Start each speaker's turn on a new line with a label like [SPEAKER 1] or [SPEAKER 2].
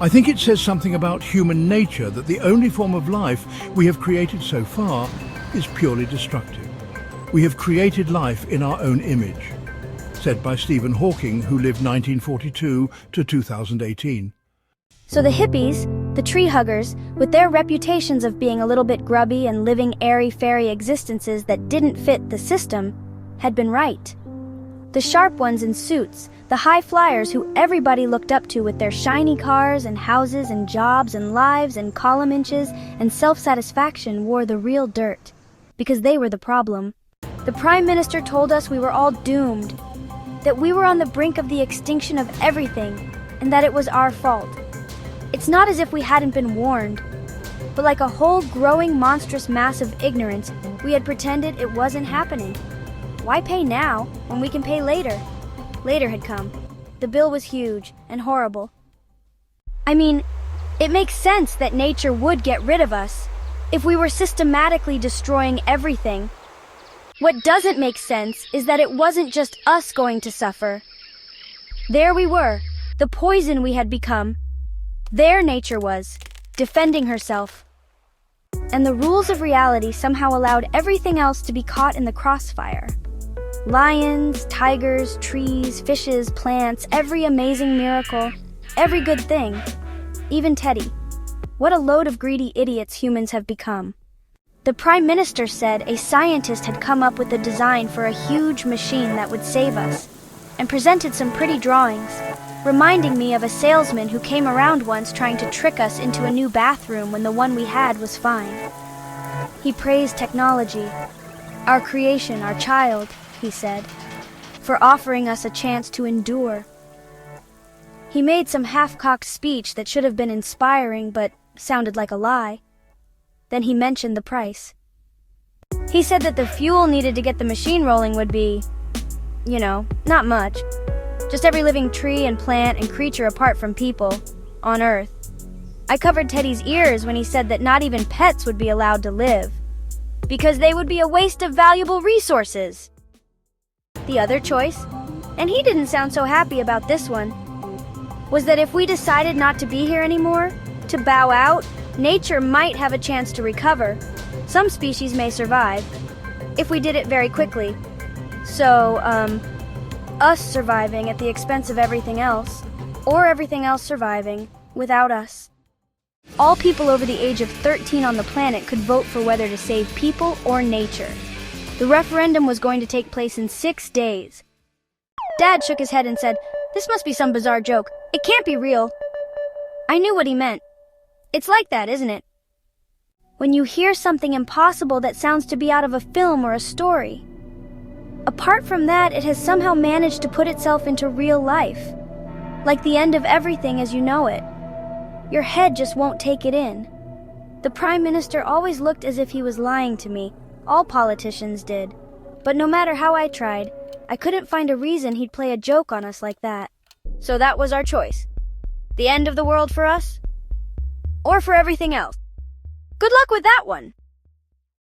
[SPEAKER 1] I think it says something about human nature that the only form of life we have created so far is purely destructive. We have created life in our own image, said by Stephen Hawking, who lived 1942 to 2018.
[SPEAKER 2] So the hippies, the tree huggers, with their reputations of being a little bit grubby and living airy-fairy existences that didn't fit the system, had been right. The sharp ones in suits, the high flyers who everybody looked up to with their shiny cars and houses and jobs and lives and column inches and self-satisfaction wore the real dirt, because they were the problem. The Prime Minister told us we were all doomed, that we were on the brink of the extinction of everything, and that it was our fault. It's not as if we hadn't been warned, but like a whole growing monstrous mass of ignorance, we had pretended it wasn't happening. Why pay now when we can pay later? Later had come. The bill was huge and horrible. I mean, it makes sense that nature would get rid of us if we were systematically destroying everything. What doesn't make sense is that it wasn't just us going to suffer. There we were, the poison we had become. There nature was, defending herself. And the rules of reality somehow allowed everything else to be caught in the crossfire. Lions, tigers, trees, fishes, plants, every amazing miracle, every good thing. Even Teddy. What a load of greedy idiots humans have become. The Prime Minister said a scientist had come up with a design for a huge machine that would save us, and presented some pretty drawings, reminding me of a salesman who came around once trying to trick us into a new bathroom when the one we had was fine. He praised technology, our creation, our child, he said, for offering us a chance to endure. He made some half-cocked speech that should have been inspiring but sounded like a lie. Then he mentioned the price. He said that the fuel needed to get the machine rolling would be, not much. Just every living tree and plant and creature apart from people, on Earth. I covered Teddy's ears when he said that not even pets would be allowed to live, because they would be a waste of valuable resources. The other choice, and he didn't sound so happy about this one, was that if we decided not to be here anymore, to bow out, nature might have a chance to recover. Some species may survive, if we did it very quickly. So, us surviving at the expense of everything else, or everything else surviving without us. All people over the age of 13 on the planet could vote for whether to save people or nature. The referendum was going to take place in 6 days. Dad shook his head and said, "This must be some bizarre joke. It can't be real." I knew what he meant. It's like that, isn't it? When you hear something impossible that sounds to be out of a film or a story. Apart from that, it has somehow managed to put itself into real life. Like the end of everything as you know it. Your head just won't take it in. The Prime Minister always looked as if he was lying to me. All politicians did. But no matter how I tried, I couldn't find a reason he'd play a joke on us like that. So that was our choice. The end of the world for us? Or for everything else? Good luck with that one!